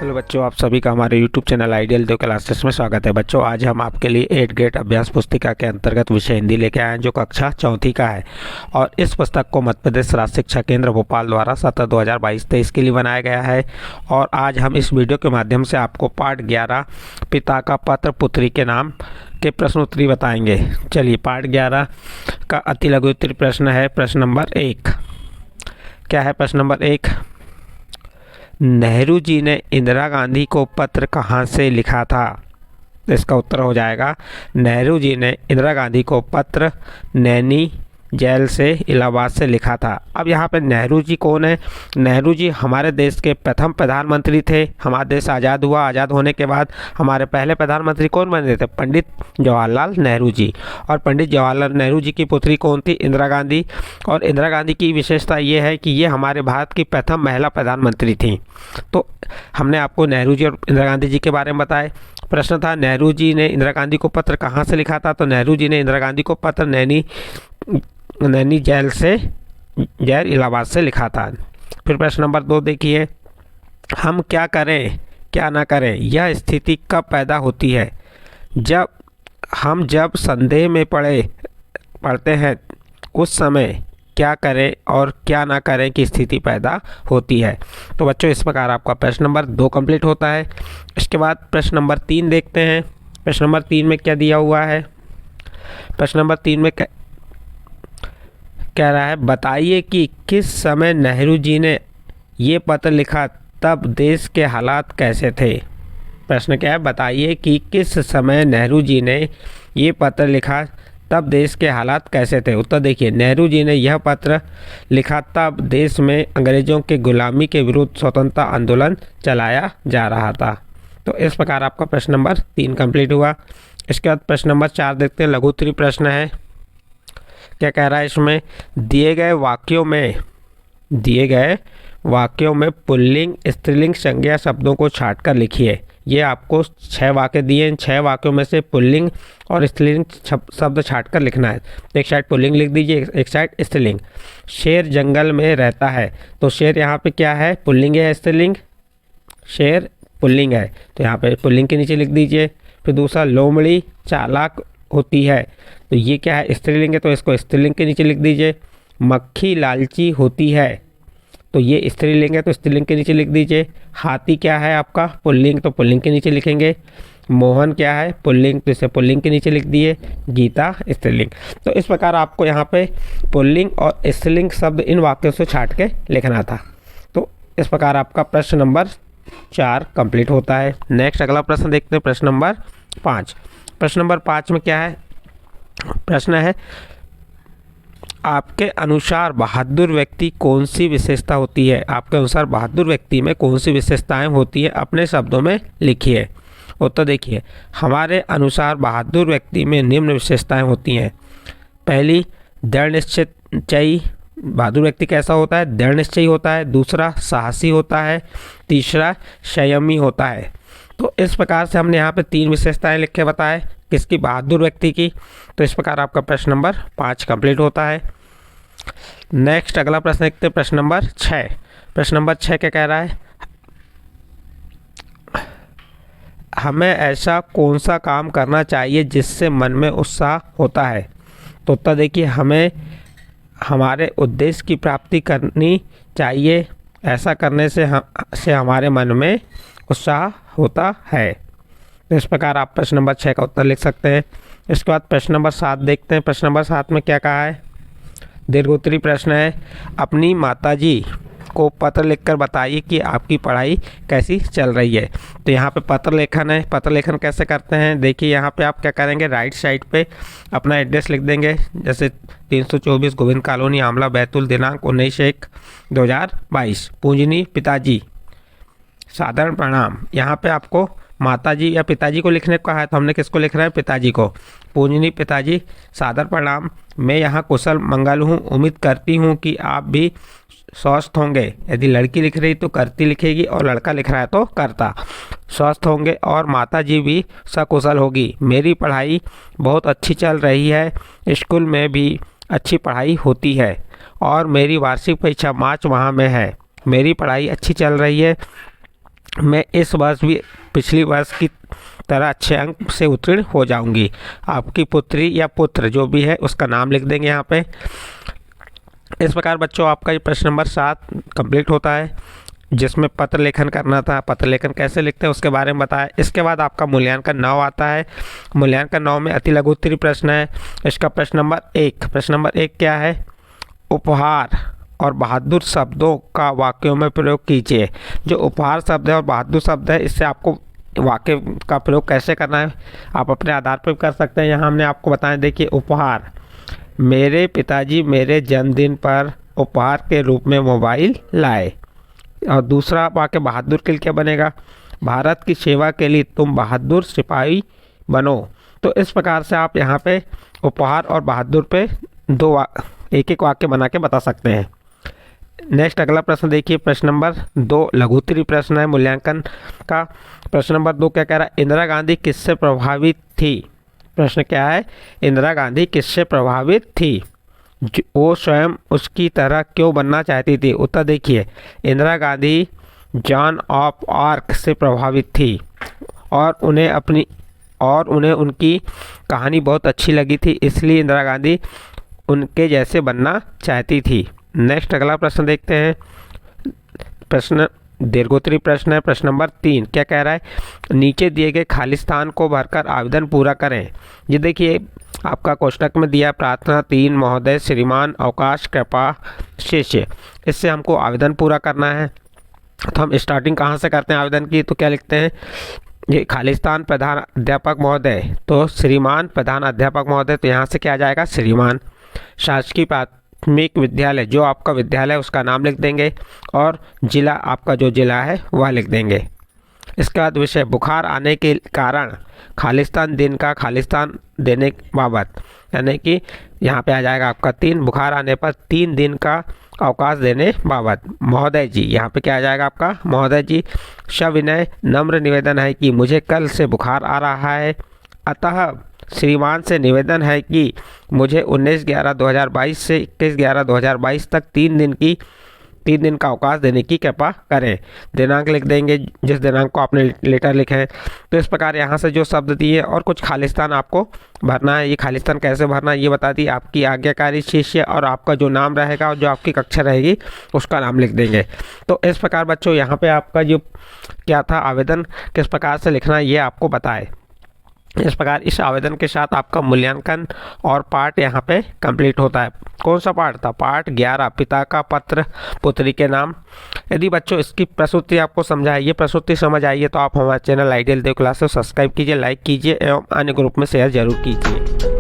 Hello बच्चों, आप सभी का हमारे यूट्यूब चैनल आइडियल देव क्लासेस में स्वागत है। बच्चों, आज हम आपके लिए 8th ग्रेड अभ्यास पुस्तिका के अंतर्गत विषय हिंदी लेके आए हैं, जो कक्षा चौथी का है। और इस पुस्तक को मध्य प्रदेश राज्य शिक्षा केंद्र भोपाल द्वारा सत्र 2022-23 के लिए बनाया गया है। और आज हम इस वीडियो के माध्यम से आपको पाठ 11 पिता का पत्र पुत्री के नाम के प्रश्न उत्तरी बताएंगे। चलिए, पाठ 11 का अति लघु उत्तरीय प्रश्न है। प्रश्न नंबर 1 क्या है? प्रश्न नंबर 1, नेहरू जी ने इंदिरा गांधी को पत्र कहाँ से लिखा था? तो इसका उत्तर हो जाएगा, नेहरू जी ने इंदिरा गांधी को पत्र नैनी जेल से, इलाहाबाद से लिखा था। अब यहाँ पे नेहरू जी कौन है? नेहरू जी हमारे देश के प्रथम प्रधानमंत्री थे। हमारा देश आज़ाद हुआ। आज़ाद होने के बाद हमारे पहले प्रधानमंत्री कौन बने थे? पंडित जवाहरलाल नेहरू जी। और पंडित जवाहरलाल नेहरू जी की पुत्री कौन थी? इंदिरा गांधी। और इंदिरा गांधी की विशेषता ये है कि ये हमारे भारत की प्रथम महिला प्रधानमंत्री थी। तो हमने आपको नेहरू जी और इंदिरा गांधी जी के बारे में बताए। प्रश्न था, नेहरू जी ने इंदिरा गांधी को पत्र कहाँ से लिखा था? तो नेहरू जी ने इंदिरा गांधी को पत्र नैनी जेल से, जेल इलाहाबाद से लिखा था। फिर प्रश्न नंबर 2 देखिए, हम क्या करें क्या ना करें, यह स्थिति कब पैदा होती है? जब संदेह में पड़ते हैं, उस समय क्या करें और क्या ना करें की स्थिति पैदा होती है। तो बच्चों, इस प्रकार आपका प्रश्न नंबर 2 कंप्लीट होता है। इसके बाद प्रश्न नंबर 3 देखते हैं। प्रश्न नंबर 3 में क्या दिया हुआ है? प्रश्न नंबर 3 में कह रहा है, बताइए कि किस समय नेहरू जी ने ये पत्र लिखा, तब देश के हालात कैसे थे? प्रश्न क्या है? बताइए कि किस समय नेहरू जी ने ये पत्र लिखा, तब देश के हालात कैसे थे? उत्तर देखिए, नेहरू जी ने यह पत्र लिखा तब देश में अंग्रेज़ों के गुलामी के विरुद्ध स्वतंत्रता आंदोलन चलाया जा रहा था। तो इस प्रकार आपका प्रश्न नंबर 3 कंप्लीट हुआ। इसके बाद प्रश्न नंबर 4 देखते हैं। लघु उत्तरीय प्रश्न है। क्या कह रहा है इसमें? दिए गए वाक्यों में पुल्लिंग स्त्रीलिंग संज्ञा शब्दों को छांटकर लिखिए। ये आपको 6 वाक्य दिए हैं। 6 वाक्यों में से पुल्लिंग और स्त्रीलिंग शब्द छांटकर लिखना है। एक साइड पुल्लिंग लिख दीजिए, एक साइड स्त्रीलिंग। शेर जंगल में रहता है, तो शेर यहाँ पे क्या है? पुल्लिंग है, स्त्रीलिंग? शेर पुल्लिंग है, तो यहाँ पे पुल्लिंग के नीचे लिख दीजिए। फिर दूसरा, लोमड़ी चालाक होती है, तो ये क्या है? स्त्रीलिंग है, तो इसको स्त्रीलिंग के नीचे लिख दीजिए। मक्खी लालची होती है, तो ये स्त्रीलिंग है, तो स्त्रीलिंग के नीचे लिख दीजिए। हाथी क्या है आपका? पुल्लिंग, तो पुल्लिंग के नीचे लिखेंगे। मोहन क्या है? पुल्लिंग, तो इसे पुल्लिंग के नीचे लिख दिए। गीता स्त्रीलिंग। तो इस प्रकार आपको यहाँ पे पुल्लिंग और स्त्रीलिंग शब्द इन वाक्यों से छांट के लिखना था। तो इस प्रकार आपका प्रश्न नंबर 4 कंप्लीट होता है। नेक्स्ट अगला प्रश्न देखते हैं, प्रश्न नंबर 5। प्रश्न नंबर 5 में क्या है? प्रश्न है, आपके अनुसार बहादुर व्यक्ति कौन सी विशेषता होती है? आपके अनुसार बहादुर व्यक्ति में कौन सी विशेषताएं होती है? अपने शब्दों में लिखिए। उत्तर देखिए, हमारे अनुसार बहादुर व्यक्ति में निम्न विशेषताएं होती हैं। पहली, दृढ़ निश्चयी। बहादुर व्यक्ति कैसा होता है? दृढ़ निश्चयी होता है। दूसरा, साहसी होता है। तीसरा, संयमी होता है। तो इस प्रकार से हमने यहाँ पे 3 विशेषताएं लिख के बताए किसकी? बहादुर व्यक्ति की। तो इस प्रकार आपका प्रश्न नंबर 5 कंप्लीट होता है। नेक्स्ट अगला प्रश्न देखते हैं, प्रश्न नंबर 6। प्रश्न नंबर 6 क्या कह रहा है? हमें ऐसा कौन सा काम करना चाहिए जिससे मन में उत्साह होता है? तो उत्तर देखिए, हमें हमारे उद्देश्य की प्राप्ति करनी चाहिए। ऐसा करने से हमारे मन में उत्साह होता है। तो इस प्रकार आप प्रश्न नंबर 6 का उत्तर लिख सकते हैं। इसके बाद प्रश्न नंबर 7 देखते हैं। प्रश्न नंबर 7 में क्या कहा है? दीर्घोत्तरीय प्रश्न है। अपनी माताजी को पत्र लिखकर बताइए कि आपकी पढ़ाई कैसी चल रही है। तो यहाँ पे पत्र लेखन है। पत्र लेखन कैसे करते हैं? देखिए, यहाँ पे आप क्या करेंगे? राइट साइड पे अपना एड्रेस लिख देंगे, जैसे 324 गोविंद कॉलोनी, आमला, बैतूल, दिनांक 19/1/2022। पूजनीय पिताजी, साधारण प्रणाम। यहाँ पे आपको माताजी या पिताजी को लिखने को कहा है, तो हमने किसको लिख रहे हैं? पिताजी को। पूजनीय पिताजी, सादर प्रणाम। मैं यहाँ कुशल मंगल हूँ। उम्मीद करती हूँ कि आप भी स्वस्थ होंगे। यदि लड़की लिख रही तो करती लिखेगी, और लड़का लिख रहा है तो करता। स्वस्थ होंगे और माताजी भी सकुशल होगी। मेरी पढ़ाई बहुत अच्छी चल रही है। स्कूल में भी अच्छी पढ़ाई होती है और मेरी वार्षिक परीक्षा मार्च माह में है। मेरी पढ़ाई अच्छी चल रही है। मैं इस वर्ष भी पिछली वर्ष की तरह अच्छे अंक से उत्तीर्ण हो जाऊंगी। आपकी पुत्री या पुत्र जो भी है उसका नाम लिख देंगे यहाँ पे। इस प्रकार बच्चों आपका ये प्रश्न नंबर 7 कंप्लीट होता है, जिसमें पत्र लेखन करना था। पत्र लेखन कैसे लिखते हैं उसके बारे में बताया। इसके बाद आपका मूल्यांकन 9 आता है। मूल्यांकन 9 में अति लघु उत्तरीय प्रश्न है। इसका प्रश्न नंबर 1 क्या है? उपहार और बहादुर शब्दों का वाक्यों में प्रयोग कीजिए। जो उपहार शब्द है और बहादुर शब्द है, इससे आपको वाक्य का प्रयोग कैसे करना है आप अपने आधार पर कर सकते हैं। यहाँ हमने आपको बताया, देखिए उपहार, मेरे पिताजी मेरे जन्मदिन पर उपहार के रूप में मोबाइल लाए। और दूसरा वाक्य बहादुर के लिए क्या बनेगा? भारत की सेवा के लिए तुम बहादुर सिपाही बनो। तो इस प्रकार से आप यहाँ पे उपहार और बहादुर पे एक एक वाक्य बना के बता सकते हैं। नेक्स्ट अगला प्रश्न देखिए, प्रश्न नंबर 2 लघु उत्तरीय प्रश्न है मूल्यांकन का। प्रश्न नंबर 2 क्या कह रहा है? इंदिरा गांधी किससे प्रभावित थी? प्रश्न क्या है? इंदिरा गांधी किससे प्रभावित थी? वो स्वयं उसकी तरह क्यों बनना चाहती थी? उत्तर देखिए, Indira Gandhi John of arc से प्रभावित थी और उन्हें उनकी कहानी बहुत अच्छी लगी थी, इसलिए इंदिरा गांधी उनके जैसे बनना चाहती थी। नेक्स्ट अगला प्रश्न देखते हैं। प्रश्न दीर्घोत्तरीय प्रश्न है। प्रश्न नंबर 3 क्या कह रहा है? नीचे दिए गए खाली स्थान को भरकर आवेदन पूरा करें। ये देखिए आपका कोष्टक में दिया प्रार्थना 3 महोदय श्रीमान अवकाश कृपा शिष्य। इससे हमको आवेदन पूरा करना है। तो हम स्टार्टिंग कहाँ से करते हैं आवेदन की? तो क्या लिखते हैं? ये खाली स्थान प्रधान अध्यापक महोदय, तो श्रीमान प्रधान अध्यापक महोदय, तो यहाँ से क्या आ जाएगा? श्रीमान। शासकीय प्राथमिक विद्यालय, जो आपका विद्यालय उसका नाम लिख देंगे और जिला आपका जो जिला है वह लिख देंगे। इसके बाद विषय बुखार आने के कारण खालिस्तान दिन का खालिस्तान देने बाबत, यानी कि यहाँ पे आ जाएगा आपका 3 बुखार आने पर 3 दिन का अवकाश देने बाबत। महोदय जी, यहाँ पे क्या आ जाएगा आपका? महोदय जी सविनय नम्र निवेदन है कि मुझे कल से बुखार आ रहा है, अतः श्रीमान से निवेदन है कि मुझे 19/11/2022 से 21/11/2022 तक 3 दिन का अवकाश देने की कृपा करें। दिनांक लिख देंगे जिस दिनांक को आपने लेटर लिखे हैं। तो इस प्रकार यहाँ से जो शब्द दिए और कुछ खालिस्तान आपको भरना है। ये खालिस्तान कैसे भरना है ये बता दी। आपकी आज्ञाकारी शिष्य और आपका जो नाम रहेगा और जो आपकी कक्षा रहेगी उसका नाम लिख देंगे। तो इस प्रकार बच्चों यहाँ पे आपका जो क्या था आवेदन किस प्रकार से लिखना है ये आपको बताए। इस प्रकार इस आवेदन के साथ आपका मूल्यांकन और पार्ट यहाँ पे कंप्लीट होता है। कौन सा पार्ट था? पार्ट 11 पिता का पत्र पुत्री के नाम। यदि बच्चों इसकी प्रस्तुति आपको समझ आई, ये प्रस्तुति समझ आई है तो आप हमारे चैनल आइडियल देव क्लासेस सब्सक्राइब कीजिए, लाइक कीजिए एवं अन्य ग्रुप में शेयर जरूर कीजिए।